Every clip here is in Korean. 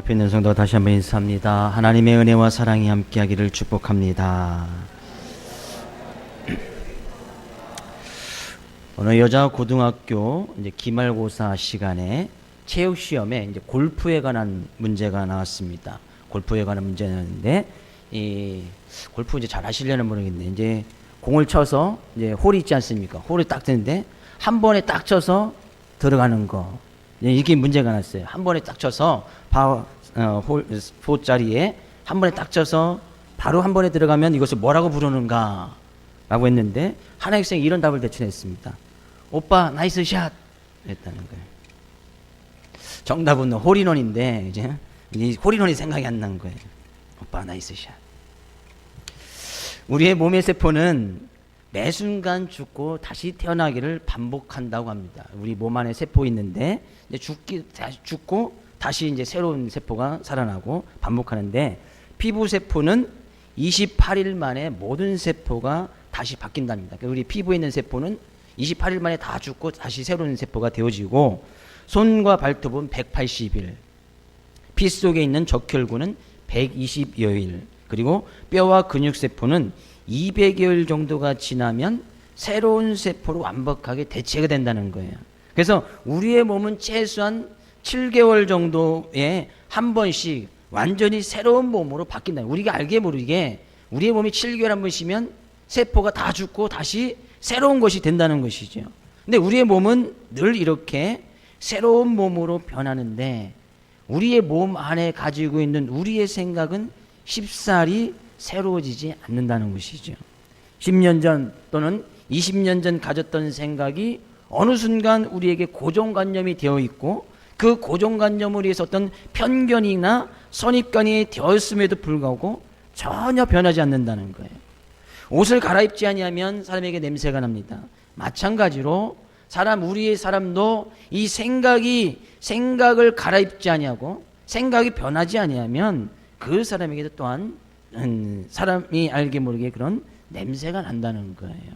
옆에 있는 성도 다시 한번 인사합니다. 하나님의 은혜와 사랑이 함께하기를 축복합니다. 오늘 여자 고등학교 이제 기말고사 시간에 체육 시험에 이제 골프에 관한 문제가 나왔습니다. 골프에 관한 문제였는데 이 골프 이제 잘 하시려는 모르겠네. 이제 공을 쳐서 이제 홀이 있지 않습니까? 홀을 딱 드는데 한 번에 딱 쳐서 들어가는 거. 이게 문제가 났어요. 한 번에 딱 쳐서 홀 자리에 한 번에 딱 쳐서 바로 한 번에 들어가면 이것을 뭐라고 부르는가 라고 했는데 한 학생이 이런 답을 대충했습니다. 오빠 나이스 샷 했다는 거예요. 정답은 홀인원인데 이제 홀인원이 생각이 안 난 거예요. 오빠 나이스 샷. 우리의 몸의 세포는 매 순간 죽고 다시 태어나기를 반복한다고 합니다. 우리 몸 안에 세포 있는데 이제 죽고 다시 이제 새로운 세포가 살아나고 반복하는데 피부 세포는 28일 만에 모든 세포가 다시 바뀐답니다. 우리 피부에 있는 세포는 28일 만에 다 죽고 다시 새로운 세포가 되어지고 손과 발톱은 180일, 피 속에 있는 적혈구는 120여일, 그리고 뼈와 근육 세포는 200여일 정도가 지나면 새로운 세포로 완벽하게 대체가 된다는 거예요. 그래서 우리의 몸은 최소한 7개월 정도에 한 번씩 완전히 새로운 몸으로 바뀐다. 우리가 알게 모르게 우리의 몸이 7개월에 한 번 쉬면 세포가 다 죽고 다시 새로운 것이 된다는 것이죠. 근데 우리의 몸은 늘 이렇게 새로운 몸으로 변하는데 우리의 몸 안에 가지고 있는 우리의 생각은 쉽사리 새로워지지 않는다는 것이죠. 10년 전 또는 20년 전 가졌던 생각이 어느 순간 우리에게 고정관념이 되어 있고 그 고정관념을 위해서 어떤 편견이나 선입견이 되었음에도 불구하고 전혀 변하지 않는다는 거예요. 옷을 갈아입지 아니하면 사람에게 냄새가 납니다. 마찬가지로 우리의 사람도 이 생각을 갈아입지 아니하고 생각이 변하지 아니하면 그 사람에게도 또한 사람이 알게 모르게 그런 냄새가 난다는 거예요.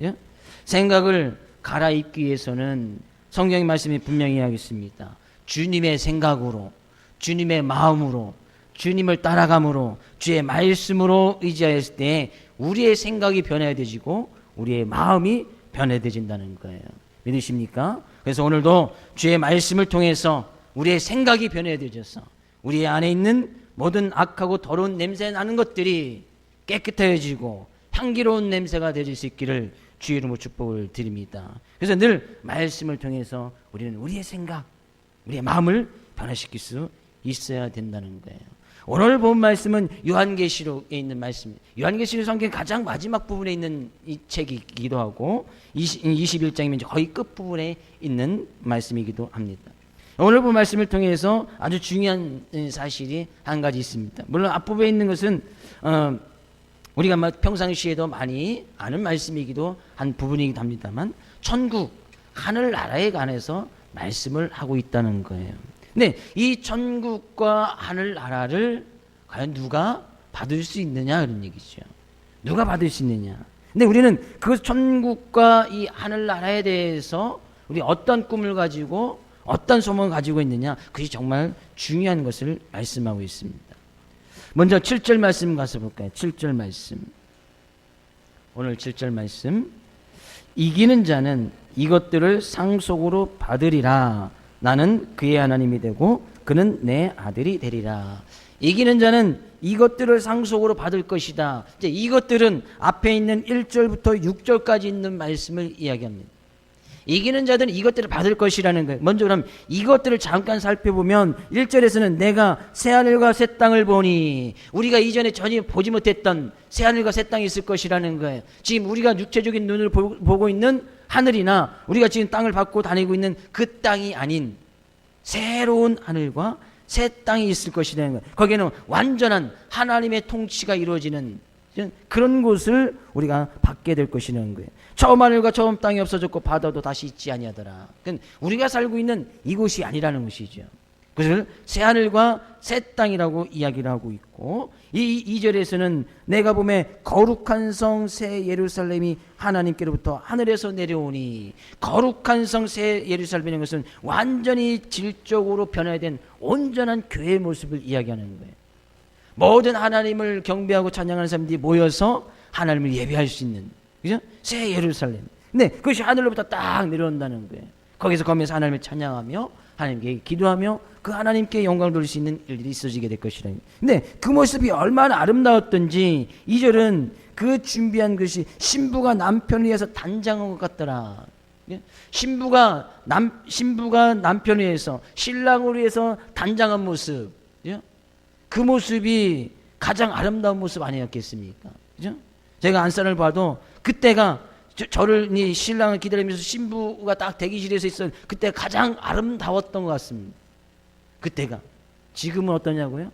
예? 생각을 갈아입기 위해서는 성경의 말씀이 분명히 하겠습니다. 주님의 생각으로, 주님의 마음으로, 주님을 따라감으로, 주의 말씀으로 의지하였을 때 우리의 생각이 변화되지고 우리의 마음이 변화되진다는 거예요. 믿으십니까? 그래서 오늘도 주의 말씀을 통해서 우리의 생각이 변화되어서 우리 안에 있는 모든 악하고 더러운 냄새 나는 것들이 깨끗해지고 향기로운 냄새가 되어질 수 있기를 주의 이름으로 축복을 드립니다. 그래서 늘 말씀을 통해서 우리는 우리의 생각, 우리의 마음을 변화시킬 수 있어야 된다는 거예요. 오늘 본 말씀은 요한계시록에 있는 말씀입니다. 요한계시록 성경 가장 마지막 부분에 있는 이 책이기도 하고 21장이면 거의 끝부분에 있는 말씀이기도 합니다. 오늘 본 말씀을 통해서 아주 중요한 사실이 한 가지 있습니다. 물론 앞부분에 있는 것은 우리가 평상시에도 많이 아는 말씀이기도 한 부분이기도 합니다만 천국, 하늘나라에 관해서 말씀을 하고 있다는 거예요. 근데 이 천국과 하늘나라를 과연 누가 받을 수 있느냐 그런 얘기죠. 누가 받을 수 있느냐. 근데 우리는 그 천국과 이 하늘나라에 대해서 우리 어떤 꿈을 가지고 어떤 소망을 가지고 있느냐, 그것이 정말 중요한 것을 말씀하고 있습니다. 먼저 7절 말씀 가서 볼까요? 7절 말씀. 오늘 7절 말씀. 이기는 자는 이것들을 상속으로 받으리라. 나는 그의 하나님이 되고 그는 내 아들이 되리라. 이기는 자는 이것들을 상속으로 받을 것이다. 이제 이것들은 앞에 있는 1절부터 6절까지 있는 말씀을 이야기합니다. 이기는 자들은 이것들을 받을 것이라는 거예요. 먼저 그럼 이것들을 잠깐 살펴보면 1절에서는 내가 새하늘과 새 땅을 보니, 우리가 이전에 전혀 보지 못했던 새하늘과 새 땅이 있을 것이라는 거예요. 지금 우리가 육체적인 눈을 보고 있는 하늘이나 우리가 지금 땅을 밟고 다니고 있는 그 땅이 아닌 새로운 하늘과 새 땅이 있을 것이라는 거예요. 거기에는 완전한 하나님의 통치가 이루어지는 그런 곳을 우리가 받게 될 것이라는 거예요. 처음 하늘과 처음 땅이 없어졌고 바다도 다시 있지 아니하더라. 그러니까 우리가 살고 있는 이곳이 아니라는 것이죠. 그것을 새 하늘과 새 땅이라고 이야기를 하고 있고, 이 2절에서는 내가 보매 거룩한 성 새 예루살렘이 하나님께로부터 하늘에서 내려오니, 거룩한 성 새 예루살렘이라는 것은 완전히 질적으로 변화된 온전한 교회의 모습을 이야기하는 거예요. 모든 하나님을 경배하고 찬양하는 사람들이 모여서 하나님을 예배할 수 있는, 그죠? 새 예루살렘. 근데 그것이 하늘로부터 딱 내려온다는 거예요. 거기서 거기서 하나님을 찬양하며 하나님께 기도하며 그 하나님께 영광을 돌릴 수 있는 일들이 있어지게 될 것이라. 근데 그 모습이 얼마나 아름다웠던지 2절은 그 준비한 것이 신부가 남편을 위해서 단장한 것 같더라. 신부가 남편을 위해서, 신랑을 위해서 단장한 모습, 그 모습이 가장 아름다운 모습 아니었겠습니까? 그죠? 제가 안산을 봐도 그때가 저를 신랑을 기다리면서 신부가 딱 대기실에서 있었, 그때 가장 아름다웠던 것 같습니다. 그때가. 지금은 어떠냐고요?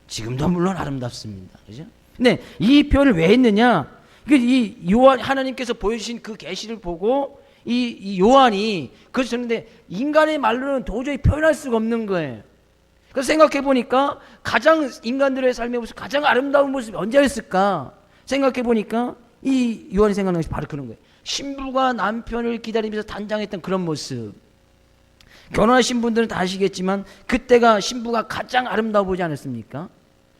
지금도 물론 아름답습니다. 그죠? 근데 이 표현을 왜 했느냐? 이 요한, 하나님께서 보여주신 그 계시를 보고 이 요한이 그래서 저는데 인간의 말로는 도저히 표현할 수가 없는 거예요. 그래서 생각해 보니까 가장 인간들의 삶의 모습, 가장 아름다운 모습이 언제였을까 생각해 보니까 이 요한이 생각나는 것이 바로 그런 거예요. 신부가 남편을 기다리면서 단장했던 그런 모습. 결혼하신 분들은 다 아시겠지만 그때가 신부가 가장 아름다워 보지 않았습니까?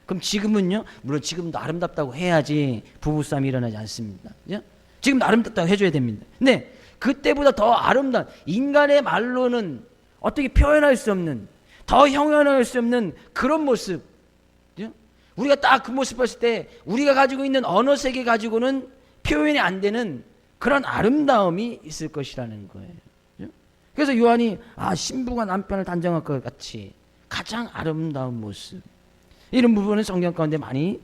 그럼 지금은요? 물론 지금도 아름답다고 해야지 부부싸움이 일어나지 않습니다. 그죠? 지금도 아름답다고 해줘야 됩니다. 근데 그때보다 더 아름다운, 인간의 말로는 어떻게 표현할 수 없는, 더 형용할 수 없는 그런 모습. 그죠? 우리가 딱 그 모습 봤을 때 우리가 가지고 있는 언어 세계 가지고는 표현이 안 되는 그런 아름다움이 있을 것이라는 거예요. 그죠? 그래서 요한이 신부가 남편을 단장할 것 같이 가장 아름다운 모습, 이런 부분은 성경 가운데 많이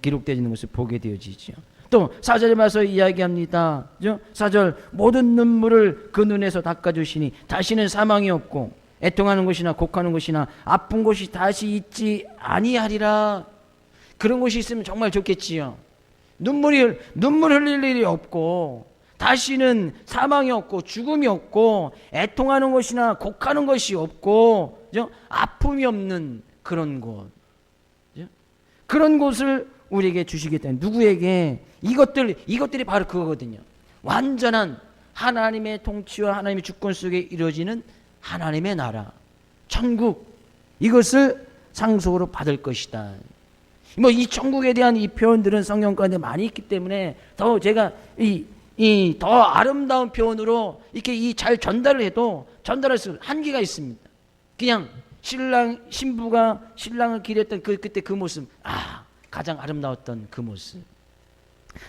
기록되어 있는 것을 보게 되어지죠. 또 4절에 와서 이야기합니다. 4절 모든 눈물을 그 눈에서 닦아주시니 다시는 사망이 없고 애통하는 것이나 곡하는 것이나 아픈 곳이 다시 있지 아니하리라. 그런 곳이 있으면 정말 좋겠지요. 눈물 흘릴 일이 없고 다시는 사망이 없고 죽음이 없고 애통하는 것이나 곡하는 것이 없고 아픔이 없는 그런 곳, 그런 곳을 우리에게 주시겠다는, 누구에게? 이것들이 바로 그거거든요. 완전한 하나님의 통치와 하나님의 주권 속에 이루어지는 하나님의 나라, 천국, 이것을 상속으로 받을 것이다. 이 천국에 대한 이 표현들은 성경 가운데 많이 있기 때문에 더 제가 더 아름다운 표현으로 이렇게 잘 전달을 해도 전달할 수 한계가 있습니다. 그냥 신부가 신랑을 기렸던 그때 그 모습, 가장 아름다웠던 그 모습.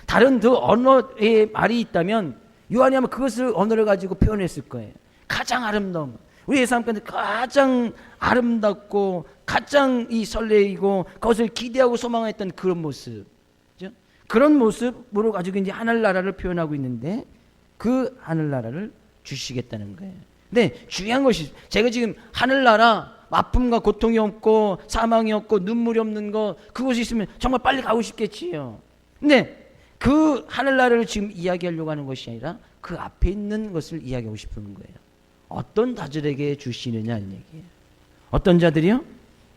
다른 그 언어의 말이 있다면 요한이 아마 그것을 언어를 가지고 표현했을 거예요. 가장 아름다운, 우리의 삶 가운데 가장 아름답고 가장 설레이고 그것을 기대하고 소망했던 그런 모습, 그런 모습으로 가지고 이제 하늘나라를 표현하고 있는데 그 하늘나라를 주시겠다는 거예요. 근데 중요한 것이, 제가 지금 하늘나라, 아픔과 고통이 없고 사망이 없고 눈물이 없는 거, 그것이 있으면 정말 빨리 가고 싶겠지요. 근데 그 하늘나라를 지금 이야기하려고 하는 것이 아니라 그 앞에 있는 것을 이야기하고 싶은 거예요. 어떤 자들에게 주시느냐는 얘기예요. 어떤 자들이요?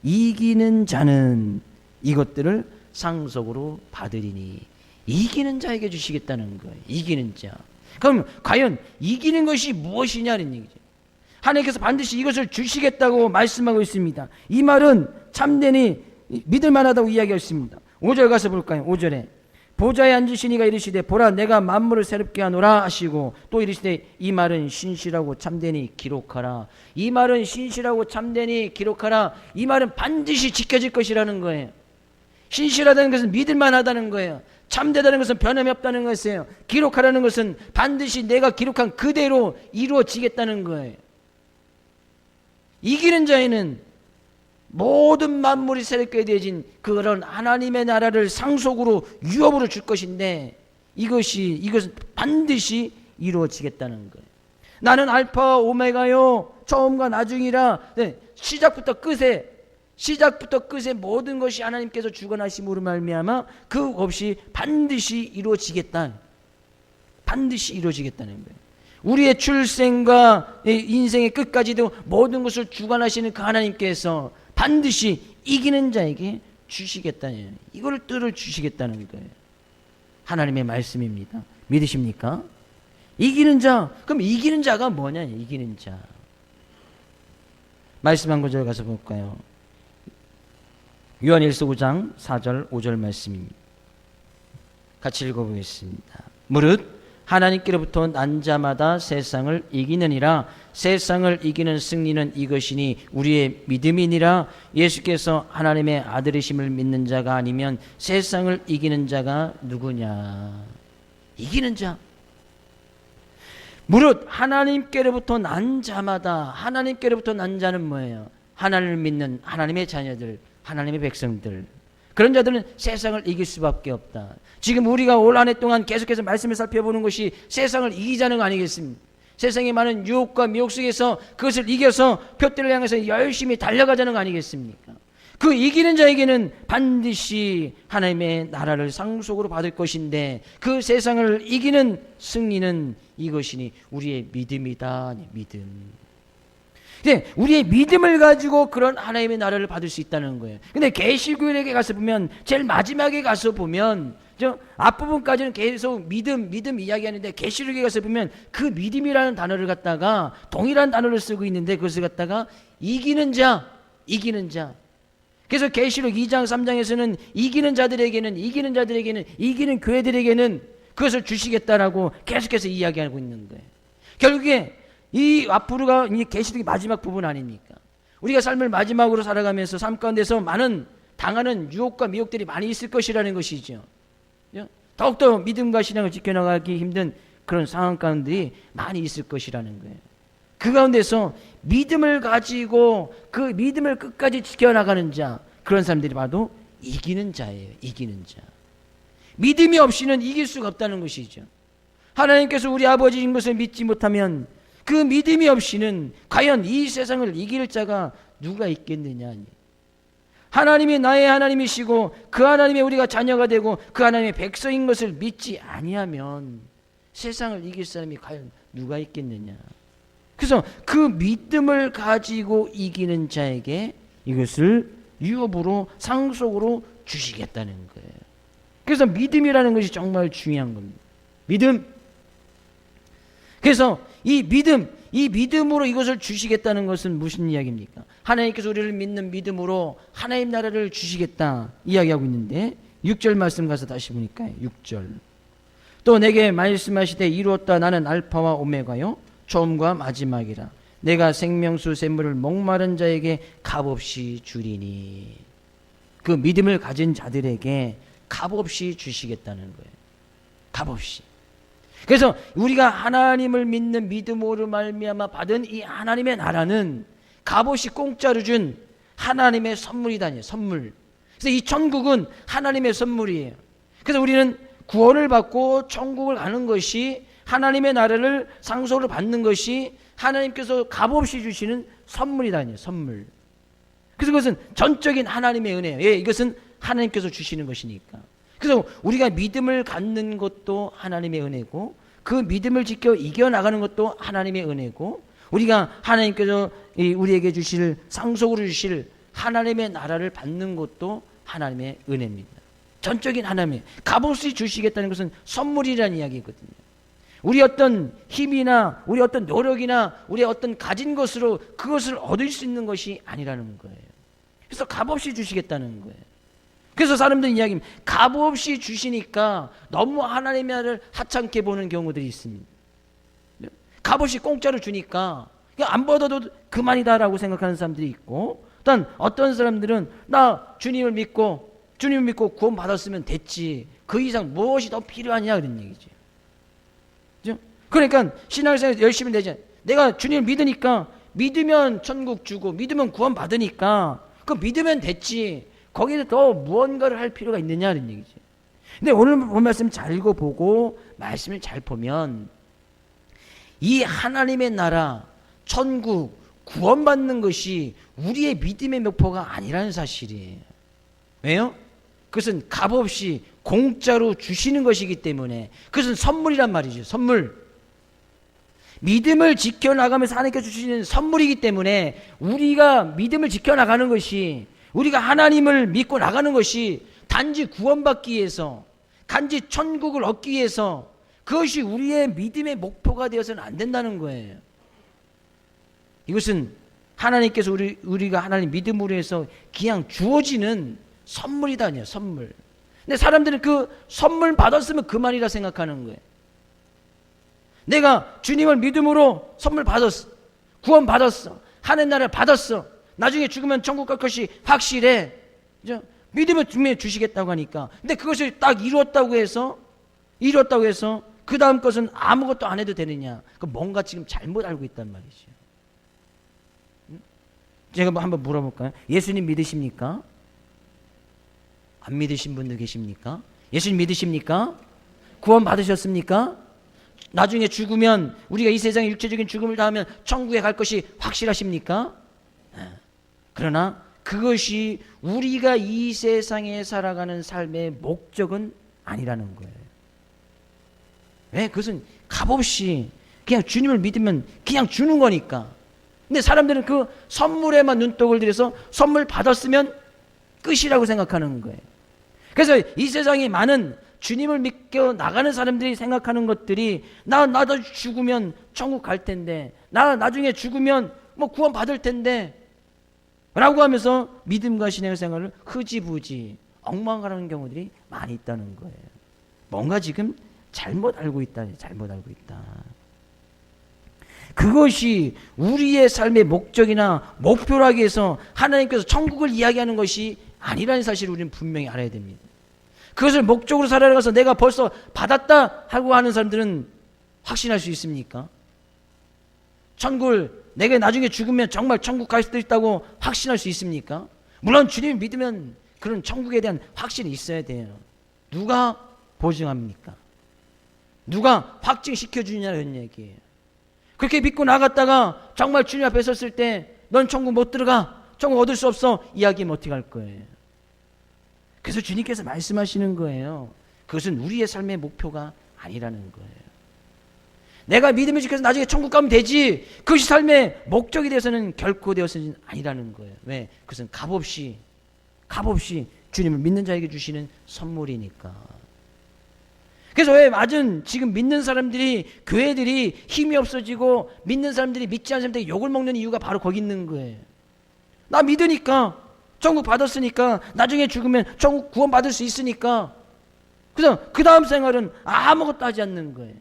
이기는 자는 이것들을 상속으로 받으리니. 이기는 자에게 주시겠다는 거예요. 이기는 자. 그럼 과연 이기는 것이 무엇이냐는 얘기죠. 하나님께서 반드시 이것을 주시겠다고 말씀하고 있습니다. 이 말은 참되니 믿을만하다고 이야기했습니다. 5절 가서 볼까요? 5절에 보좌에 앉으신 이가 이르시되 보라 내가 만물을 새롭게 하노라 하시고, 또 이르시되 이 말은 신실하고 참되니 기록하라. 이 말은 신실하고 참되니 기록하라. 이 말은 반드시 지켜질 것이라는 거예요. 신실하다는 것은 믿을만하다는 거예요. 참되다는 것은 변함이 없다는 것이에요. 기록하라는 것은 반드시 내가 기록한 그대로 이루어지겠다는 거예요. 이기는 자에는 모든 만물이 새롭게 되어진 그런 하나님의 나라를 상속으로 유업으로 줄 것인데, 이것은 반드시 이루어지겠다는 거예요. 나는 알파와 오메가요, 처음과 나중이라. 시작부터 끝에 모든 것이 하나님께서 주관하심으로 말미암아 그 없이 반드시 이루어지겠다는 거예요. 우리의 출생과 인생의 끝까지도 모든 것을 주관하시는 그 하나님께서 반드시 이기는 자에게 주시겠다는, 이걸 뜻을 주시겠다는 거예요. 하나님의 말씀입니다. 믿으십니까? 이기는 자, 그럼 이기는 자가 뭐냐? 이기는 자. 말씀 한 구절 가서 볼까요? 요한일서 5장 4절 5절 말씀입니다. 같이 읽어보겠습니다. 무릇 하나님께로부터 난 자마다 세상을 이기느니라. 세상을 이기는 승리는 이것이니 우리의 믿음이니라. 예수께서 하나님의 아들이심을 믿는 자가 아니면 세상을 이기는 자가 누구냐? 이기는 자. 무릇 하나님께로부터 난 자마다, 하나님께로부터 난 자는 뭐예요? 하나님을 믿는 하나님의 자녀들, 하나님의 백성들, 그런 자들은 세상을 이길 수밖에 없다. 지금 우리가 올 한 해 동안 계속해서 말씀을 살펴보는 것이 세상을 이기자는 거 아니겠습니까? 세상의 많은 유혹과 미혹 속에서 그것을 이겨서 표대를 향해서 열심히 달려가자는 거 아니겠습니까? 그 이기는 자에게는 반드시 하나님의 나라를 상속으로 받을 것인데, 그 세상을 이기는 승리는 이것이니 우리의 믿음이다. 믿음. 근데 우리의 믿음을 가지고 그런 하나님의 나라를 받을 수 있다는 거예요. 근데 계시록에 가서 보면, 제일 마지막에 가서 보면, 저 앞부분까지는 계속 믿음 이야기하는데, 계시록에 가서 보면 그 믿음이라는 단어를 갖다가 동일한 단어를 쓰고 있는데, 그것을 갖다가 이기는 자. 그래서 계시록 2장 3장에서는 이기는 자들에게는 이기는 교회들에게는 그것을 주시겠다라고 계속해서 이야기하고 있는 거예요. 결국에 이 앞으로가 계시록의 마지막 부분 아닙니까? 우리가 삶을 마지막으로 살아가면서 삶 가운데서 많은 당하는 유혹과 미혹들이 많이 있을 것이라는 것이죠. 더욱더 믿음과 신앙을 지켜나가기 힘든 그런 상황 가운데 많이 있을 것이라는 거예요. 그 가운데서 믿음을 가지고 그 믿음을 끝까지 지켜나가는 자, 그런 사람들이 봐도 이기는 자예요. 이기는 자. 믿음이 없이는 이길 수가 없다는 것이죠. 하나님께서 우리 아버지인 것을 믿지 못하면, 그 믿음이 없이는 과연 이 세상을 이길 자가 누가 있겠느냐. 하나님이 나의 하나님이시고 그 하나님의 우리가 자녀가 되고 그 하나님의 백성인 것을 믿지 아니하면 세상을 이길 사람이 과연 누가 있겠느냐. 그래서 그 믿음을 가지고 이기는 자에게 이것을 유업으로, 상속으로 주시겠다는 거예요. 그래서 믿음이라는 것이 정말 중요한 겁니다. 믿음. 그래서 이 믿음으로 이것을 주시겠다는 것은 무슨 이야기입니까? 하나님께서 우리를 믿는 믿음으로 하나님 나라를 주시겠다 이야기하고 있는데, 6절 말씀 가서 다시 보니까 6절. 또 내게 말씀하시되 이루었다. 나는 알파와 오메가요 처음과 마지막이라. 내가 생명수 샘물을 목마른 자에게 값없이 주리니. 그 믿음을 가진 자들에게 값없이 주시겠다는 거예요. 값없이. 그래서 우리가 하나님을 믿는 믿음으로 말미암아 받은 이 하나님의 나라는 값없이 공짜로 준 하나님의 선물이다니, 선물. 그래서 이 천국은 하나님의 선물이에요. 그래서 우리는 구원을 받고 천국을 가는 것이, 하나님의 나라를 상속으로 받는 것이 하나님께서 값없이 주시는 선물이다니, 선물. 그래서 그것은 전적인 하나님의 은혜예요. 예, 이것은 하나님께서 주시는 것이니까. 그래서 우리가 믿음을 갖는 것도 하나님의 은혜고, 그 믿음을 지켜 이겨나가는 것도 하나님의 은혜고, 우리가 하나님께서 우리에게 주실, 상속으로 주실 하나님의 나라를 받는 것도 하나님의 은혜입니다. 전적인 하나님의, 값없이 주시겠다는 것은 선물이라는 이야기거든요. 우리 어떤 힘이나 우리 어떤 노력이나 우리 어떤 가진 것으로 그것을 얻을 수 있는 것이 아니라는 거예요. 그래서 값없이 주시겠다는 거예요. 그래서 사람들은 이야기합니다. 값없이 주시니까 너무 하나님의 나라를 하찮게 보는 경우들이 있습니다. 값없이 공짜로 주니까 안 받아도 그만이다라고 생각하는 사람들이 있고, 또 어떤 사람들은 나 주님을 믿고 구원 받았으면 됐지, 그 이상 무엇이 더 필요하냐, 그런 얘기죠. 그러니까 신앙생활 열심히 내자. 내가 주님을 믿으니까, 믿으면 천국 주고 믿으면 구원 받으니까 그 믿으면 됐지, 거기에 더 무언가를 할 필요가 있느냐, 이런 얘기죠. 근데 오늘 본 말씀 잘 읽어보고 말씀을 잘 보면 이 하나님의 나라, 천국, 구원받는 것이 우리의 믿음의 목표가 아니라는 사실이에요. 왜요? 그것은 값없이 공짜로 주시는 것이기 때문에, 그것은 선물이란 말이죠. 선물. 믿음을 지켜나가면서 하나님께서 주시는 선물이기 때문에 우리가 믿음을 지켜나가는 것이, 우리가 하나님을 믿고 나가는 것이 단지 구원받기 위해서, 단지 천국을 얻기 위해서, 그것이 우리의 믿음의 목표가 되어서는 안 된다는 거예요. 이것은 하나님께서 우리가 하나님 믿음으로 해서 그냥 주어지는 선물이다니요, 선물. 근데 사람들은 그 선물 받았으면 그만이라 생각하는 거예요. 내가 주님을 믿음으로 선물 받았어, 구원 받았어, 하나님 나라를 받았어, 나중에 죽으면 천국 갈 것이 확실해, 믿음을 분명히 주시겠다고 하니까. 근데 그것을 딱 이루었다고 해서 그 다음 것은 아무것도 안 해도 되느냐? 그 뭔가 지금 잘못 알고 있단 말이죠. 제가 한번 물어볼까요? 예수님 믿으십니까? 안 믿으신 분들 계십니까? 예수님 믿으십니까? 구원 받으셨습니까? 나중에 죽으면, 우리가 이 세상에 육체적인 죽음을 당하면 천국에 갈 것이 확실하십니까? 그러나 그것이 우리가 이 세상에 살아가는 삶의 목적은 아니라는 거예요. 왜? 그것은 값없이 그냥 주님을 믿으면 그냥 주는 거니까. 근데 사람들은 그 선물에만 눈독을 들여서 선물 받았으면 끝이라고 생각하는 거예요. 그래서 이 세상에 많은 주님을 믿고 나가는 사람들이 생각하는 것들이, 나도 죽으면 천국 갈 텐데, 나 나중에 죽으면 뭐 구원 받을 텐데 라고 하면서 믿음과 신앙의 생활을 흐지부지 엉망하는 경우들이 많이 있다는 거예요. 뭔가 지금 잘못 알고 있다. 그것이 우리의 삶의 목적이나 목표라기 위해서 하나님께서 천국을 이야기하는 것이 아니라는 사실을 우리는 분명히 알아야 됩니다. 그것을 목적으로 살아가서 내가 벌써 받았다 하고 하는 사람들은 확신할 수 있습니까? 천국을 내가 나중에 죽으면 정말 천국 갈 수도 있다고 확신할 수 있습니까? 물론 주님을 믿으면 그런 천국에 대한 확신이 있어야 돼요. 누가 보증합니까? 누가 확증시켜 주냐는 얘기예요. 그렇게 믿고 나갔다가 정말 주님 앞에 섰을 때 넌 천국 못 들어가, 천국 얻을 수 없어, 이야기하면 어떻게 할 거예요? 그래서 주님께서 말씀하시는 거예요. 그것은 우리의 삶의 목표가 아니라는 거예요. 내가 믿음을 지켜서 나중에 천국 가면 되지, 그것이 삶의 목적이 되어서는 결코 되어서는 아니라는 거예요. 왜? 그것은 값없이 주님을 믿는 자에게 주시는 선물이니까. 그래서 왜 지금 믿는 사람들이, 교회들이 힘이 없어지고 믿는 사람들이 믿지 않는 사람들이 욕을 먹는 이유가 바로 거기 있는 거예요. 나 믿으니까, 천국 받았으니까, 나중에 죽으면 천국 구원 받을 수 있으니까, 그래서 그 다음 생활은 아무것도 하지 않는 거예요.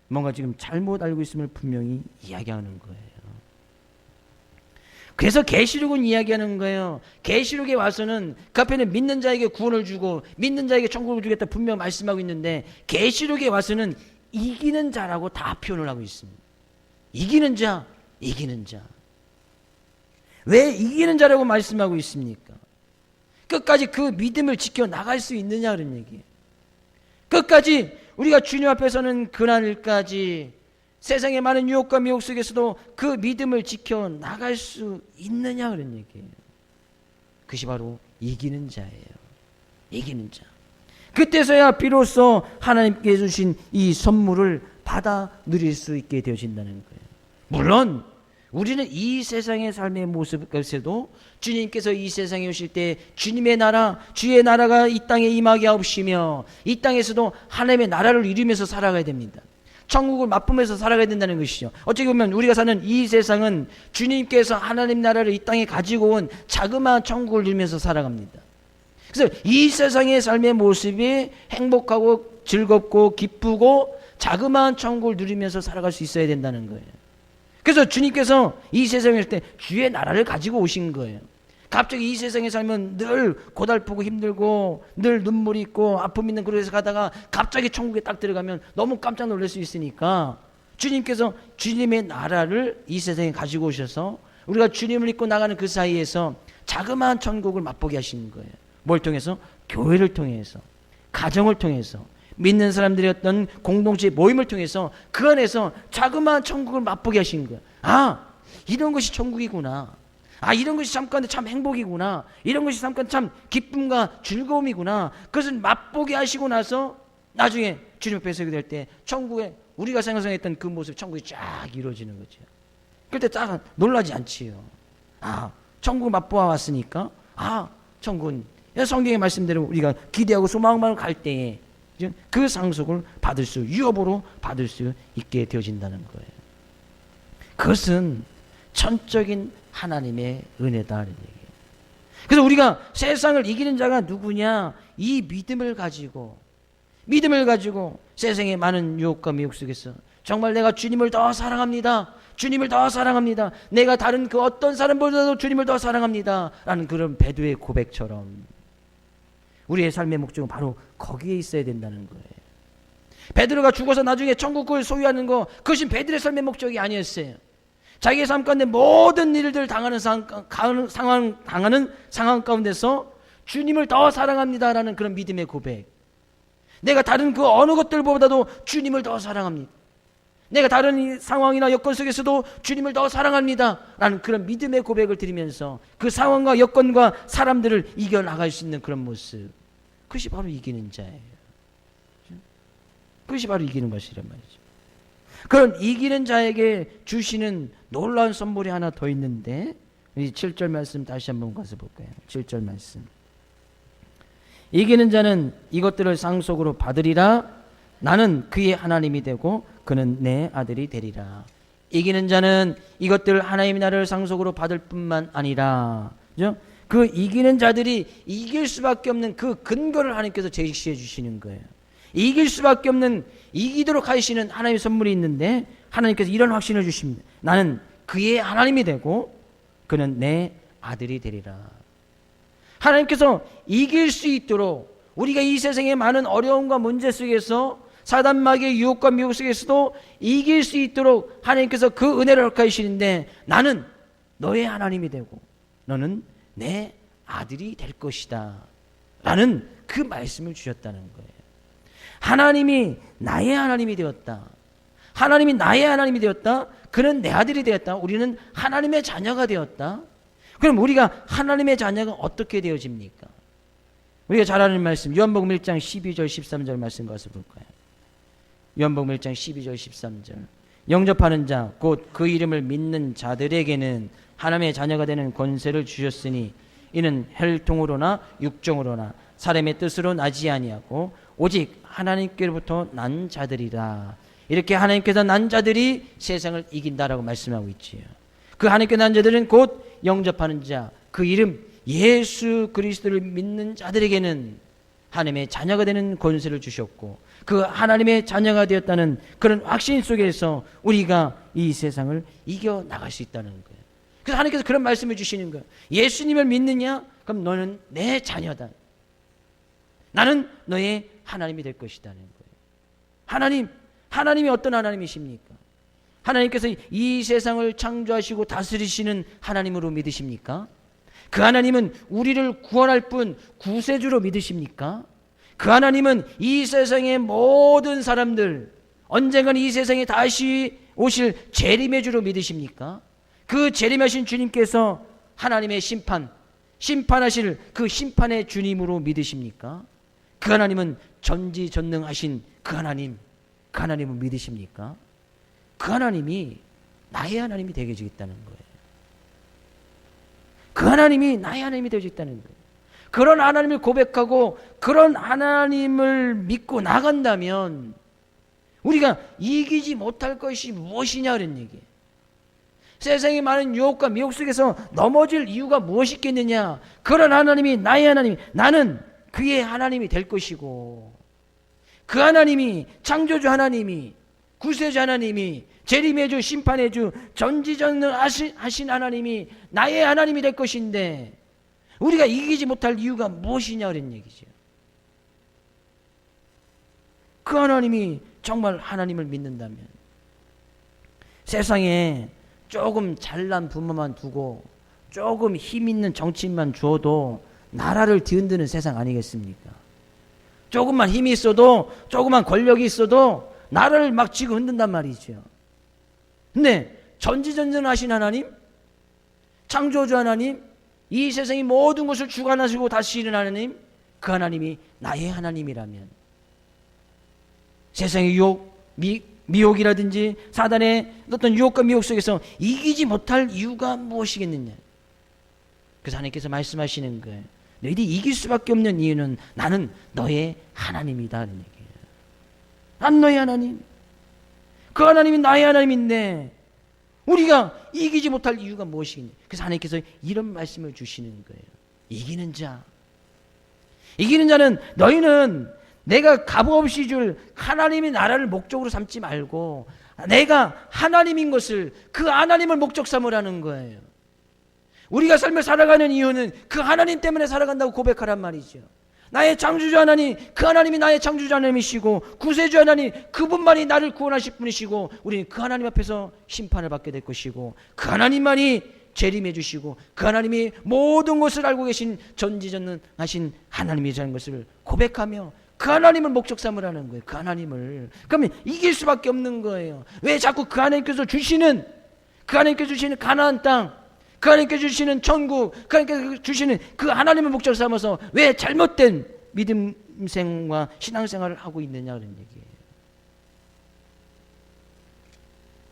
뭔가 지금 잘못 알고 있음을 분명히 이야기하는 거예요. 그래서 계시록은 이야기하는 거예요. 계시록에 와서는 그 앞에는 믿는 자에게 구원을 주고 믿는 자에게 천국을 주겠다 분명 말씀하고 있는데, 계시록에 와서는 이기는 자라고 다 표현을 하고 있습니다. 이기는 자. 왜 이기는 자라고 말씀하고 있습니까? 끝까지 그 믿음을 지켜 나갈 수 있느냐 그런 얘기예요. 끝까지 우리가 주님 앞에서는 그날까지 세상의 많은 유혹과 미혹 속에서도 그 믿음을 지켜 나갈 수 있느냐 그런 얘기예요. 그것이 바로 이기는 자예요. 이기는 자. 그때서야 비로소 하나님께 주신 이 선물을 받아 누릴 수 있게 되어진다는 거예요. 물론 우리는 이 세상의 삶의 모습에서도 주님께서 이 세상에 오실 때 주님의 나라, 주의 나라가 이 땅에 임하게 하옵시며, 이 땅에서도 하나님의 나라를 이루면서 살아가야 됩니다. 천국을 맛보면서 살아가야 된다는 것이죠. 어떻게 보면 우리가 사는 이 세상은 주님께서 하나님 나라를 이 땅에 가지고 온 자그마한 천국을 누리면서 살아갑니다. 그래서 이 세상의 삶의 모습이 행복하고 즐겁고 기쁘고 자그마한 천국을 누리면서 살아갈 수 있어야 된다는 거예요. 그래서 주님께서 이 세상에 올 때 주의 나라를 가지고 오신 거예요. 갑자기 이 세상에 살면 늘 고달프고 힘들고 늘 눈물이 있고 아픔 있는 그릇에서 가다가 갑자기 천국에 딱 들어가면 너무 깜짝 놀랄 수 있으니까 주님께서 주님의 나라를 이 세상에 가지고 오셔서 우리가 주님을 믿고 나가는 그 사이에서 자그마한 천국을 맛보게 하시는 거예요. 뭘 통해서? 교회를 통해서, 가정을 통해서, 믿는 사람들의 어떤 공동체 모임을 통해서 그 안에서 자그마한 천국을 맛보게 하시는 거예요. 아, 이런 것이 천국이구나. 아, 이런 것이 잠깐 참 행복이구나. 이런 것이 잠깐 참 기쁨과 즐거움이구나. 그것을 맛보게 하시고 나서 나중에 주님 앞에 서게 될 때 천국에 우리가 상상했던 그 모습 천국이 쫙 이루어지는 거죠. 그때 딱 놀라지 않지요. 아, 천국을 맛보아 왔으니까 천국은 성경의 말씀대로 우리가 기대하고 소망만 갈 때에 그 상속을 받을 수, 유업으로 받을 수 있게 되어진다는 거예요. 그것은 천적인 하나님의 은혜다는 얘기예요. 그래서 우리가 세상을 이기는 자가 누구냐? 이 믿음을 가지고 세상의 많은 유혹과 미혹 속에서 정말 내가 주님을 더 사랑합니다. 주님을 더 사랑합니다. 내가 다른 그 어떤 사람보다도 주님을 더 사랑합니다. 라는 그런 베드로의 고백처럼 우리의 삶의 목적은 바로 거기에 있어야 된다는 거예요. 베드로가 죽어서 나중에 천국을 소유하는 거, 그것이 베드로의 삶의 목적이 아니었어요. 자기의 삶 가운데 모든 일들 당하는 상황 가운데서 주님을 더 사랑합니다라는 그런 믿음의 고백. 내가 다른 그 어느 것들보다도 주님을 더 사랑합니다. 내가 다른 상황이나 여건 속에서도 주님을 더 사랑합니다 라는 그런 믿음의 고백을 드리면서 그 상황과 여건과 사람들을 이겨나갈 수 있는 그런 모습, 그것이 바로 이기는 자예요. 그것이 바로 이기는 것이란 말이죠. 그런 이기는 자에게 주시는 놀라운 선물이 하나 더 있는데, 이 7절 말씀 다시 한번 가서 볼까요? 7절 말씀. 이기는 자는 이것들을 상속으로 받으리라. 나는 그의 하나님이 되고 그는 내 아들이 되리라. 이기는 자는 이것들 하나님의 나라를 상속으로 받을 뿐만 아니라, 그죠? 그 이기는 자들이 이길 수밖에 없는 그 근거를 하나님께서 제시해 주시는 거예요. 이길 수밖에 없는, 이기도록 하시는 하나님의 선물이 있는데 하나님께서 이런 확신을 주십니다. 나는 그의 하나님이 되고 그는 내 아들이 되리라. 하나님께서 이길 수 있도록, 우리가 이 세상의 많은 어려움과 문제 속에서 사단마귀의 유혹과 미혹 속에서도 이길 수 있도록 하나님께서 그 은혜를 허락하시는데, 나는 너의 하나님이 되고 너는 내 아들이 될 것이다 라는 그 말씀을 주셨다는 거예요. 하나님이 나의 하나님이 되었다. 하나님이 나의 하나님이 되었다. 그는 내 아들이 되었다. 우리는 하나님의 자녀가 되었다. 그럼 우리가 하나님의 자녀가 어떻게 되어집니까? 우리가 잘 아는 말씀, 요한복음 1장 12절 13절 말씀 가서 볼까요? 요한복음 1장 12절 13절. 영접하는 자 곧 그 이름을 믿는 자들에게는 하나님의 자녀가 되는 권세를 주셨으니 이는 혈통으로나 육정으로나 사람의 뜻으로 나지 아니하고 오직 하나님께로부터 난 자들이라. 이렇게 하나님께서 난 자들이 세상을 이긴다라고 말씀하고 있지요. 그 하나님께 난 자들은 곧 영접하는 자, 그 이름 예수 그리스도를 믿는 자들에게는 하나님의 자녀가 되는 권세를 주셨고, 그 하나님의 자녀가 되었다는 그런 확신 속에서 우리가 이 세상을 이겨나갈 수 있다는 거예요. 그래서 하나님께서 그런 말씀을 주시는 거예요. 예수님을 믿느냐? 그럼 너는 내 자녀다. 나는 너의 하나님이 될 것이다는 거예요. 하나님이 어떤 하나님이십니까? 하나님께서 이 세상을 창조하시고 다스리시는 하나님으로 믿으십니까? 그 하나님은 우리를 구원할 뿐 구세주로 믿으십니까? 그 하나님은 이 세상의 모든 사람들, 언젠가는 이 세상에 다시 오실 재림의 주로 믿으십니까? 그 재림하신 주님께서 하나님의 심판하실 그 심판의 주님으로 믿으십니까? 그 하나님은 전지전능하신 그 하나님을 믿으십니까? 그 하나님이 나의 하나님이 되게 주겠다는 거예요. 그 하나님이 나의 하나님이 되게 주겠다는 거예요. 그런 하나님을 고백하고 그런 하나님을 믿고 나간다면 우리가 이기지 못할 것이 무엇이냐 그런 얘기예요. 세상에 많은 유혹과 미혹 속에서 넘어질 이유가 무엇이겠느냐. 그런 하나님이 나의 하나님, 나는 그의 하나님이 될 것이고, 그 하나님이, 창조주 하나님이, 구세주 하나님이, 재림의 주, 심판의 주, 전지전능하신 하나님이 나의 하나님이 될 것인데 우리가 이기지 못할 이유가 무엇이냐 그런 얘기죠. 그 하나님이 정말 하나님을 믿는다면 세상에 조금 잘난 부모만 두고 조금 힘 있는 정치인만 주어도 나라를 뒤흔드는 세상 아니겠습니까? 조금만 힘이 있어도, 조금만 권력이 있어도 나라를 막 쥐고 흔든단 말이죠. 근데 전지전능하신 하나님, 창조주 하나님, 이 세상의 모든 것을 주관하시고 다스리는 하나님, 그 하나님이 나의 하나님이라면 세상의 유혹, 미혹이라든지 사단의 어떤 유혹과 미혹 속에서 이기지 못할 이유가 무엇이겠느냐. 그래서 하나님께서 말씀하시는 거예요. 너희들이 이길 수밖에 없는 이유는 나는 너의 하나님이다 하는 얘기예요. 난 너의 하나님. 그 하나님이 나의 하나님인데 우리가 이기지 못할 이유가 무엇이겠냐. 그래서 하나님께서 이런 말씀을 주시는 거예요. 이기는 자. 이기는 자는 너희는 내가 값없이 줄 하나님의 나라를 목적으로 삼지 말고 내가 하나님인 것을, 그 하나님을 목적 삼으라는 거예요. 우리가 삶을 살아가는 이유는 그 하나님 때문에 살아간다고 고백하란 말이죠. 나의 창조주 하나님, 그 하나님이 나의 창조주 하나님이시고 구세주 하나님, 그분만이 나를 구원하실 분이시고 우리는 그 하나님 앞에서 심판을 받게 될 것이고 그 하나님만이 재림해 주시고 그 하나님이 모든 것을 알고 계신 전지전능하신 하나님이라는 것을 고백하며 그 하나님을 목적 삼으라는 거예요. 그 하나님을. 그러면 이길 수밖에 없는 거예요. 왜 자꾸 그 하나님께서 주시는, 그 하나님께서 주시는 가나안 땅, 그 하나님께서 주시는 천국, 그 하나님께서 주시는 그 하나님을 목적 삼아서 왜 잘못된 믿음 생과 신앙생활을 하고 있느냐 그런 얘기예요.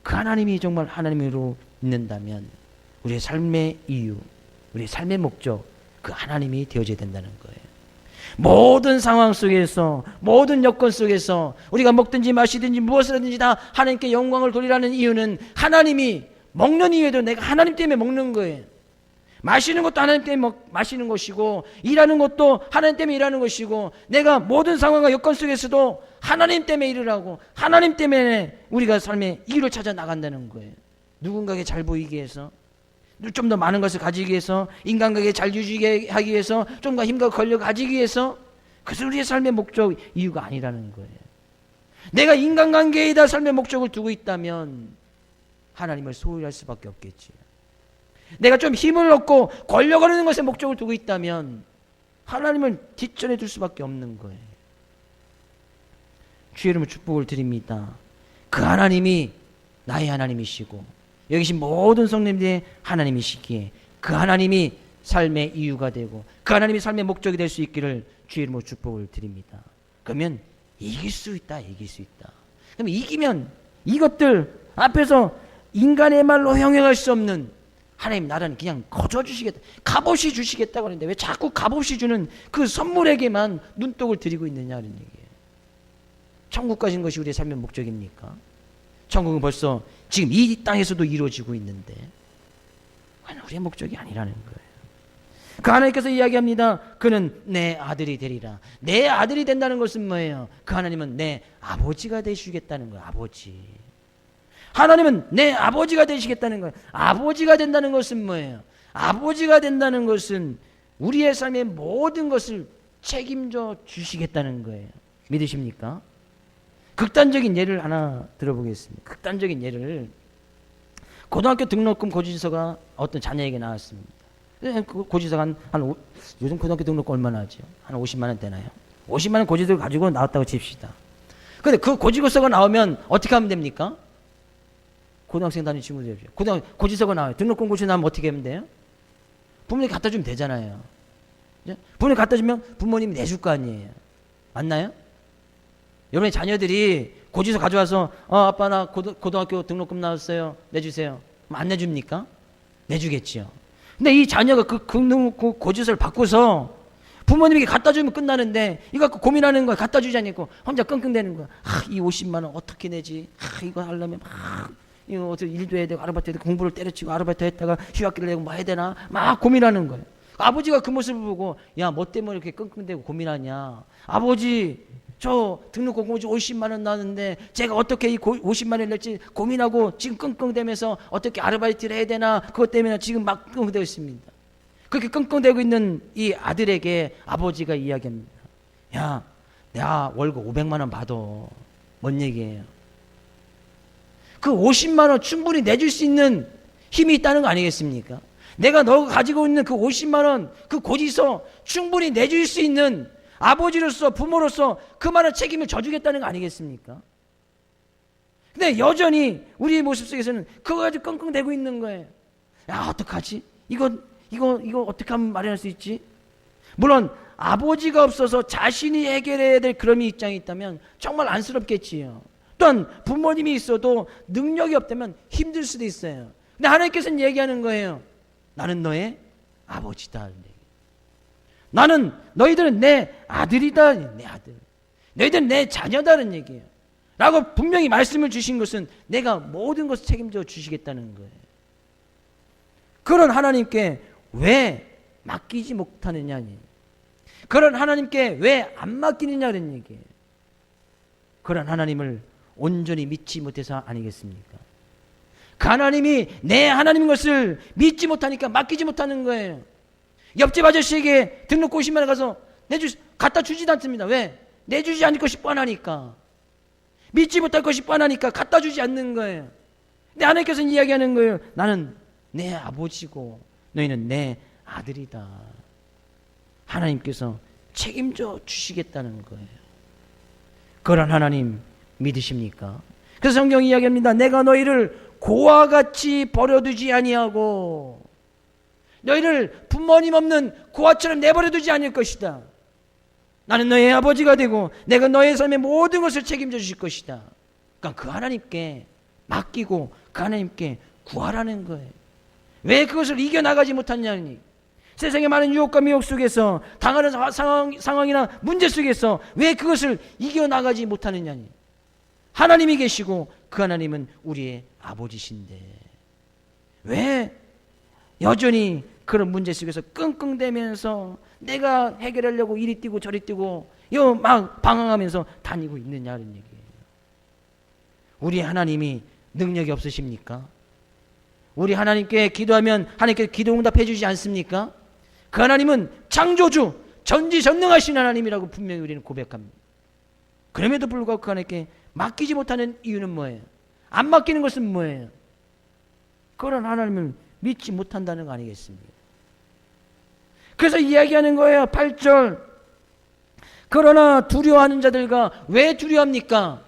그 하나님이 정말 하나님으로 믿는다면 우리의 삶의 이유, 우리의 삶의 목적, 그 하나님이 되어져야 된다는 거예요. 모든 상황 속에서, 모든 여건 속에서 우리가 먹든지 마시든지 무엇을 하든지 다 하나님께 영광을 돌리라는 이유는 하나님이, 먹는 이유에도 내가 하나님 때문에 먹는 거예요. 마시는 것도 하나님 때문에 마시는 것이고 일하는 것도 하나님 때문에 일하는 것이고 내가 모든 상황과 여건 속에서도 하나님 때문에 일을 하고 하나님 때문에 우리가 삶의 이유를 찾아 나간다는 거예요. 누군가에게 잘 보이기 위해서, 좀 더 많은 것을 가지기 위해서, 인간관계에 잘 유지하게 하기 위해서, 좀 더 힘과 권력을 가지기 위해서, 그것은 우리의 삶의 목적, 이유가 아니라는 거예요. 내가 인간관계에다 삶의 목적을 두고 있다면 하나님을 소홀히 할 수밖에 없겠지. 내가 좀 힘을 얻고 권력을 얻는 것에 목적을 두고 있다면 하나님을 뒷전에 둘 수밖에 없는 거예요. 주의 이름으로 축복을 드립니다. 그 하나님이 나의 하나님이시고 여기 계신 모든 성도님들의 하나님이시기에 그 하나님이 삶의 이유가 되고 그 하나님이 삶의 목적이 될 수 있기를 주의 이름으로 축복을 드립니다. 그러면 이길 수 있다, 이길 수 있다. 그럼 이기면 이것들 앞에서 인간의 말로 형용할 수 없는 하나님 나라는 그냥 거저 주시겠다, 값없이 주시겠다고 하는데 왜 자꾸 값없이 주는 그 선물에게만 눈독을 들이고 있느냐는 얘기예요. 천국 가신 것이 우리의 삶의 목적입니까? 천국은 벌써 지금 이 땅에서도 이루어지고 있는데 우리의 목적이 아니라는 거예요. 그 하나님께서 이야기합니다. 그는 내 아들이 되리라. 내 아들이 된다는 것은 뭐예요? 그 하나님은 내 아버지가 되시겠다는 거예요. 아버지. 하나님은 내 아버지가 되시겠다는 거예요. 아버지가 된다는 것은 뭐예요? 아버지가 된다는 것은 우리의 삶의 모든 것을 책임져 주시겠다는 거예요. 믿으십니까? 극단적인 예를 하나 들어보겠습니다. 극단적인 예를, 고등학교 등록금 고지서가 어떤 자녀에게 나왔습니다. 그 고지서가 요즘 고등학교 등록금 얼마나 하죠? 한 50만 원 되나요? 50만 원 고지서를 가지고 나왔다고 칩시다. 근데 그 고지서가 나오면 어떻게 하면 됩니까? 고등학생 다니는 친구들, 고지서가 나와요. 등록금 고지서 나오면 어떻게 하면 돼요? 부모님이 갖다 주면 되잖아요. 부모님이 갖다 주면 부모님이 내줄 거 아니에요. 맞나요? 여러분의 자녀들이 고지서 가져와서 아빠 나 고등학교 등록금 나왔어요, 내주세요. 그럼 안 내줍니까? 내주겠지요. 근데 이 자녀가 그 고지서를 받고서 부모님에게 갖다 주면 끝나는데 이거 갖고 고민하는 거야. 갖다 주지 않고 혼자 끙끙대는 거야. 이 50만 원 어떻게 내지? 이거 하려면 이거 어떻게 일도 해야 되고 아르바이트 해야 되고 공부를 때려치고 아르바이트 했다가 휴학기를 내고 뭐 해야 되나 막 고민하는 거예요. 아버지가 그 모습을 보고 야, 뭐 때문에 이렇게 끙끙대고 고민하냐? 아버지, 저 등록금 고지 50만 원 나왔는데 제가 어떻게 이 50만 원을 낼지 고민하고 지금 끙끙대면서 어떻게 아르바이트를 해야 되나 그것 때문에 지금 막 끙끙대고 있습니다. 그렇게 끙끙대고 있는 이 아들에게 아버지가 이야기합니다. 야, 내가 월급 500만 원 받아. 뭔 얘기예요? 그 50만 원 충분히 내줄 수 있는 힘이 있다는 거 아니겠습니까? 내가 너 가지고 있는 그 50만 원, 그 고지서 충분히 내줄 수 있는 아버지로서 부모로서 그만한 책임을 져주겠다는 거 아니겠습니까? 근데 여전히 우리의 모습 속에서는 그거 가지고 끙끙대고 있는 거예요. 야, 어떡하지? 이거 어떻게 하면 마련할 수 있지? 물론 아버지가 없어서 자신이 해결해야 될 그런 입장이 있다면 정말 안쓰럽겠지요. 또한 부모님이 있어도 능력이 없다면 힘들 수도 있어요. 근데 하나님께서는 얘기하는 거예요. 나는 너의 아버지다. 나는 너희들은 내 아들이다. 내 아들. 너희들은 내 자녀다는 얘기예요. 라고 분명히 말씀을 주신 것은 내가 모든 것을 책임져 주시겠다는 거예요. 그런 하나님께 왜 맡기지 못하느냐니, 그런 하나님께 왜 안 맡기느냐는 얘기예요. 그런 하나님을 온전히 믿지 못해서 아니겠습니까? 그 하나님이 내 하나님인 것을 믿지 못하니까 맡기지 못하는 거예요. 옆집 아저씨에게 등록 50만 원 가서 갖다 주지도 않습니다. 왜? 내주지 않을 것이 뻔하니까. 믿지 못할 것이 뻔하니까 갖다 주지 않는 거예요. 근데 하나님께서는 이야기하는 거예요. 나는 내 아버지고 너희는 내 아들이다. 하나님께서 책임져 주시겠다는 거예요. 그런 하나님 믿으십니까? 그래서 성경이 이야기합니다. 내가 너희를 고와 같이 버려두지 아니하고 너희를 부모님 없는 고아처럼 내버려두지 않을 것이다. 나는 너의 아버지가 되고 내가 너의 삶의 모든 것을 책임져 주실 것이다. 그러니까 그 하나님께 맡기고 그 하나님께 구하라는 거예요. 왜 그것을 이겨나가지 못하느냐니, 세상의 많은 유혹과 미혹 속에서 당하는 상황이나 문제 속에서 왜 그것을 이겨나가지 못하느냐니, 하나님이 계시고 그 하나님은 우리의 아버지신데 왜 여전히 그런 문제 속에서 끙끙대면서 내가 해결하려고 이리 뛰고 저리 뛰고 막 방황하면서 다니고 있느냐는 얘기예요. 우리 하나님이 능력이 없으십니까? 우리 하나님께 기도하면 하나님께 기도 응답해 주지 않습니까? 그 하나님은 창조주, 전지전능하신 하나님이라고 분명히 우리는 고백합니다. 그럼에도 불구하고 그 하나님께 맡기지 못하는 이유는 뭐예요? 안 맡기는 것은 뭐예요? 그런 하나님을 믿지 못한다는 거 아니겠습니까? 그래서 이야기하는 거예요. 8절. 그러나 두려워하는 자들과 왜 두려워합니까?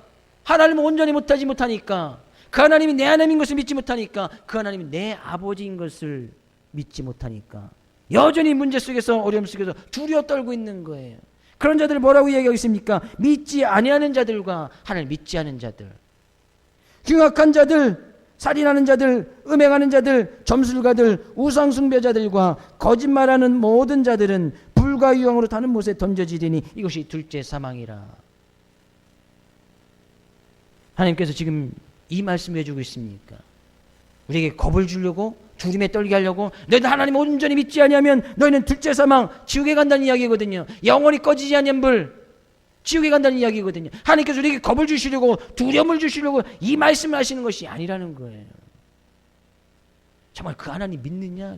하나님을 온전히 못하지 못하니까, 그 하나님이 내 하나님인 것을 믿지 못하니까, 그 하나님이 내 아버지인 것을 믿지 못하니까 여전히 문제 속에서 어려움 속에서 두려워 떨고 있는 거예요. 그런 자들을 뭐라고 이야기하고 있습니까? 믿지 아니하는 자들과 하나님을 믿지 않은 자들, 흉악한 자들, 살인하는 자들, 음행하는 자들, 점술가들, 우상숭배자들과 거짓말하는 모든 자들은 불과 유황으로 타는 못에 던져지리니 이것이 둘째 사망이라. 하나님께서 지금 이 말씀을 해주고 있습니까? 우리에게 겁을 주려고, 두림에 떨게 하려고, 너희들 하나님 온전히 믿지 아니하면 너희는 둘째 사망, 지옥에 간다는 이야기거든요. 영원히 꺼지지 않는 불, 지옥에 간다는 이야기거든요. 하나님께서 우리에게 겁을 주시려고, 두려움을 주시려고 이 말씀을 하시는 것이 아니라는 거예요. 정말 그 하나님 믿느냐?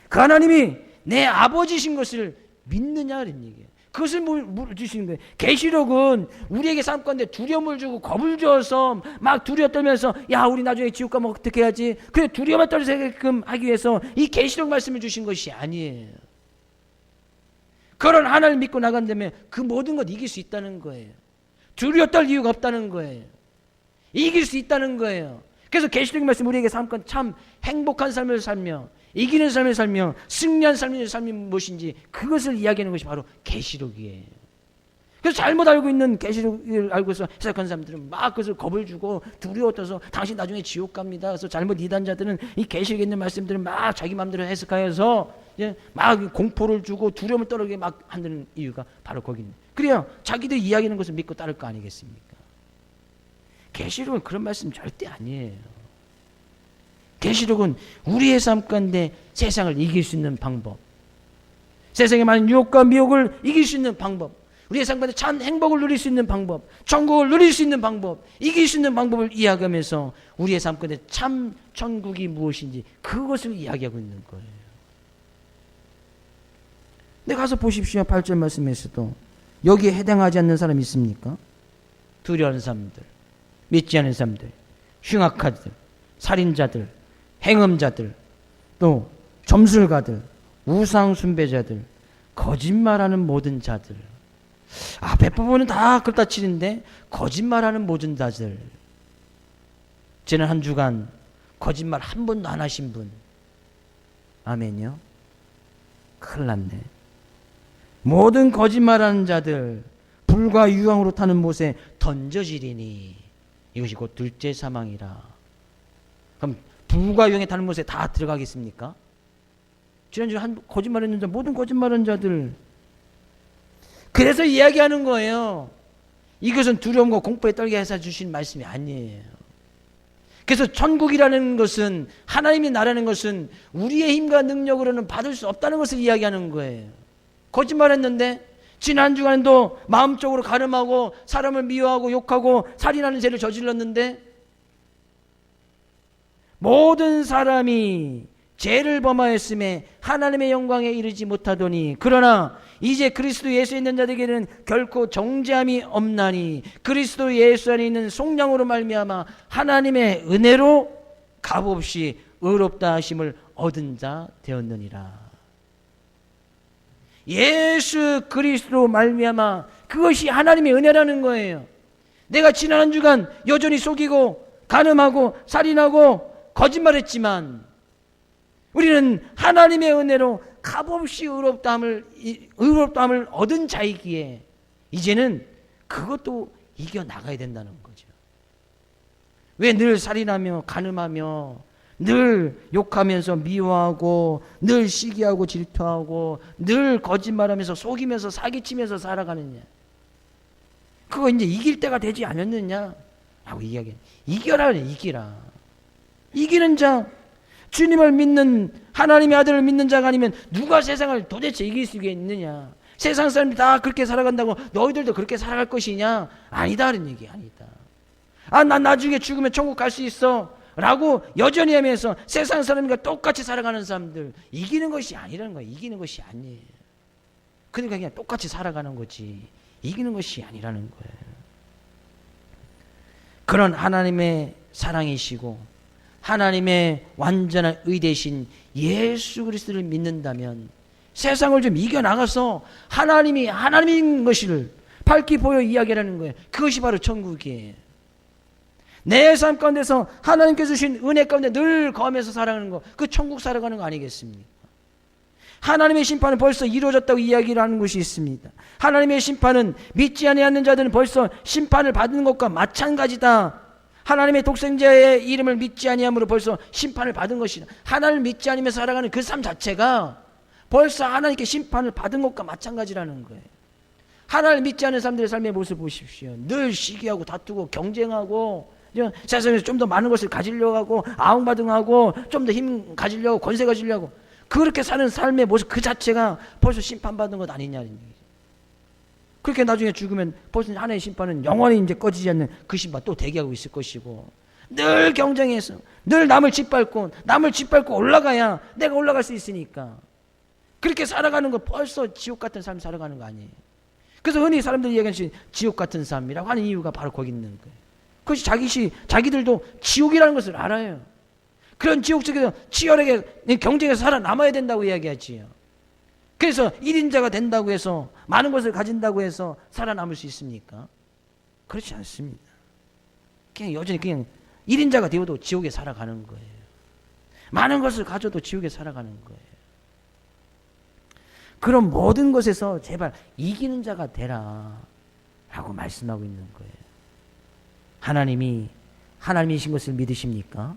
그 하나님이 내 아버지신 것을 믿느냐는 얘기예요. 그것을 물어주시는 거예요. 계시록은 우리에게 삶 가운데 두려움을 주고 겁을 줘서 막 두려워 떨면서 야 우리 나중에 지옥 가면 어떻게 해야지, 그래 두려움에 떨게끔 하기 위해서 이 계시록 말씀을 주신 것이 아니에요. 그런 하나님을 믿고 나간다면 그 모든 것 이길 수 있다는 거예요. 두려워 떨 이유가 없다는 거예요. 이길 수 있다는 거예요. 그래서 계시록의 말씀 우리에게 삶 가운데 참 행복한 삶을 살며 이기는 삶을 살며 승리한 삶이 무엇인지 그것을 이야기하는 것이 바로 계시록이에요. 그래서 잘못 알고 있는 계시록을 알고서 해석한 사람들은 막 그것을 겁을 주고 두려워 떠서 당신 나중에 지옥 갑니다. 그래서 잘못 이단자들은 이 계시록에 있는 말씀들을 막 자기 마음대로 해석하여서 막 공포를 주고 두려움을 떨게 막 하는 이유가 바로 거기입니다. 그래야 자기들 이야기하는 것을 믿고 따를 거 아니겠습니까? 계시록은 그런 말씀 절대 아니에요. 계시록은 우리의 삶 가운데 세상을 이길 수 있는 방법, 세상에 많은 유혹과 미혹을 이길 수 있는 방법, 우리의 삶 가운데 참 행복을 누릴 수 있는 방법, 천국을 누릴 수 있는 방법, 이길 수 있는 방법을 이야기하면서 우리의 삶 가운데 참 천국이 무엇인지 그것을 이야기하고 있는 거예요. 근데 가서 보십시오. 8절 말씀에서도 여기에 해당하지 않는 사람이 있습니까? 두려워하는 사람들, 믿지 않는 사람들, 흉악하들, 살인자들, 행음자들, 또 점술가들, 우상숭배자들, 거짓말하는 모든 자들. 앞에 부분은 다 그렇다 치는데 거짓말하는 모든 자들. 지난 한 주간 거짓말 한 번도 안 하신 분, 아멘요? 큰일 났네. 모든 거짓말하는 자들, 불과 유황으로 타는 못에 던져지리니 이것이 곧 둘째 사망이라. 그럼 불과 영의 달못에 다 들어가겠습니까? 지난주에 거짓말했는 자, 모든 거짓말하는 자들. 그래서 이야기하는 거예요. 이것은 두려움과 공포에 떨게 해서 주신 말씀이 아니에요. 그래서 천국이라는 것은, 하나님의 나라는 것은 우리의 힘과 능력으로는 받을 수 없다는 것을 이야기하는 거예요. 거짓말했는데 지난 주간도 마음적으로 가늠하고 사람을 미워하고 욕하고 살인하는 죄를 저질렀는데, 모든 사람이 죄를 범하였음에 하나님의 영광에 이르지 못하더니 그러나 이제 그리스도 예수에 있는 자들에게는 결코 정죄함이 없나니 그리스도 예수 안에 있는 속량으로 말미암아 하나님의 은혜로 값없이 의롭다 하심을 얻은 자 되었느니라. 예수 그리스도 말미암아, 그것이 하나님의 은혜라는 거예요. 내가 지난 한 주간 여전히 속이고 간음하고 살인하고 거짓말했지만 우리는 하나님의 은혜로 값없이 의롭다함을 얻은 자이기에 이제는 그것도 이겨나가야 된다는 거죠. 왜 늘 살인하며 간음하며 늘 욕하면서 미워하고 늘 시기하고 질투하고 늘 거짓말하면서 속이면서 사기치면서 살아가느냐? 그거 이제 이길 때가 되지 않았느냐? 라고 이야기해. 이겨라, 이기라. 이기는 자, 주님을 믿는, 하나님의 아들을 믿는 자가 아니면 누가 세상을 도대체 이길 수 있느냐? 세상 사람들이 다 그렇게 살아간다고 너희들도 그렇게 살아갈 것이냐? 아니다라는 얘기. 아니다. 난 나중에 죽으면 천국 갈 수 있어 라고 여전히 하면서 세상 사람과 똑같이 살아가는 사람들, 이기는 것이 아니라는 거예요. 이기는 것이 아니에요. 그러니까 그냥 똑같이 살아가는 거지 이기는 것이 아니라는 거예요. 그런 하나님의 사랑이시고 하나님의 완전한 의대신 예수 그리스도를 믿는다면 세상을 좀 이겨나가서 하나님이 하나님인 것을 밝히 보여 이야기하는 거예요. 그것이 바로 천국이에요. 내 삶 가운데서 하나님께서 주신 은혜 가운데 늘 거하면서 살아가는 거, 그 천국 살아가는 거 아니겠습니까? 하나님의 심판은 벌써 이루어졌다고 이야기를 하는 것이 있습니다. 하나님의 심판은 믿지 아니하는 자들은 벌써 심판을 받는 것과 마찬가지다. 하나님의 독생자의 이름을 믿지 아니함으로 벌써 심판을 받은 것이다. 하나님을 믿지 않으며 살아가는 그 삶 자체가 벌써 하나님께 심판을 받은 것과 마찬가지라는 거예요. 하나님을 믿지 않는 사람들의 삶의 모습 보십시오. 늘 시기하고 다투고 경쟁하고 세상에서 좀 더 많은 것을 가지려고 하고 아웅바둥하고 좀 더 힘 가지려고 권세 가지려고 그렇게 사는 삶의 모습 그 자체가 벌써 심판받은 것 아니냐는 얘기죠. 그렇게 나중에 죽으면 벌써 하나님의 심판은 영원히 이제 꺼지지 않는 그 심판 또 대기하고 있을 것이고, 늘 경쟁해서 늘 남을 짓밟고 올라가야 내가 올라갈 수 있으니까 그렇게 살아가는 거 벌써 지옥 같은 삶 살아가는 거 아니에요. 그래서 흔히 사람들이 얘기하는 지옥 같은 삶이라고 하는 이유가 바로 거기 있는 거예요. 그것이 자기들도 지옥이라는 것을 알아요. 그런 지옥 속에서 치열하게 경쟁해서 살아남아야 된다고 이야기하지요. 그래서 1인자가 된다고 해서 많은 것을 가진다고 해서 살아남을 수 있습니까? 그렇지 않습니다. 그냥 여전히 그냥 1인자가 되어도 지옥에 살아가는 거예요. 많은 것을 가져도 지옥에 살아가는 거예요. 그런 모든 것에서 제발 이기는 자가 되라 라고 말씀하고 있는 거예요. 하나님이 하나님이신 것을 믿으십니까?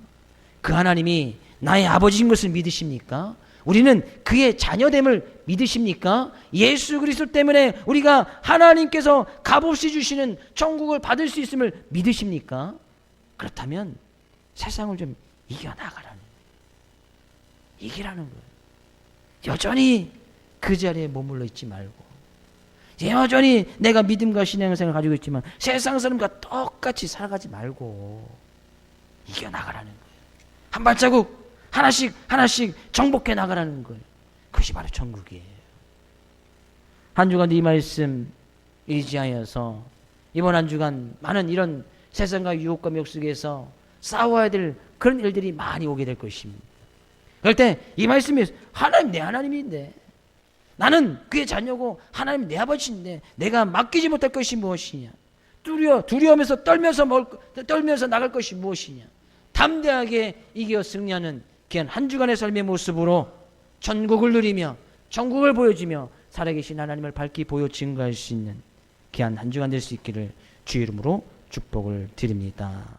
그 하나님이 나의 아버지인 것을 믿으십니까? 우리는 그의 자녀됨을 믿으십니까? 예수 그리스도 때문에 우리가 하나님께서 값없이 주시는 천국을 받을 수 있음을 믿으십니까? 그렇다면 세상을 좀 이겨나가라는 거예요. 이기라는 거예요. 여전히 그 자리에 머물러 있지 말고, 여전히 내가 믿음과 신앙생활을 가지고 있지만 세상 사람과 똑같이 살아가지 말고 이겨나가라는 거예요. 한 발자국 하나씩 정복해 나가라는 거예요. 그것이 바로 천국이에요. 한 주간 이 말씀 의지하여서 이번 한 주간 많은 이런 세상과 유혹과 멱 속에서 싸워야 될 그런 일들이 많이 오게 될 것입니다. 그럴 때 이 말씀이 하나님 내 하나님인데, 나는 그의 자녀고 하나님 내 아버지인데 내가 맡기지 못할 것이 무엇이냐? 두려워하면서 떨면서 나갈 것이 무엇이냐? 담대하게 이겨 승리하는 귀한 한 주간의 삶의 모습으로 천국을 누리며 천국을 보여주며 살아계신 하나님을 밝히 보여 증거할 수 있는 귀한 한 주간 될 수 있기를 주 이름으로 축복을 드립니다.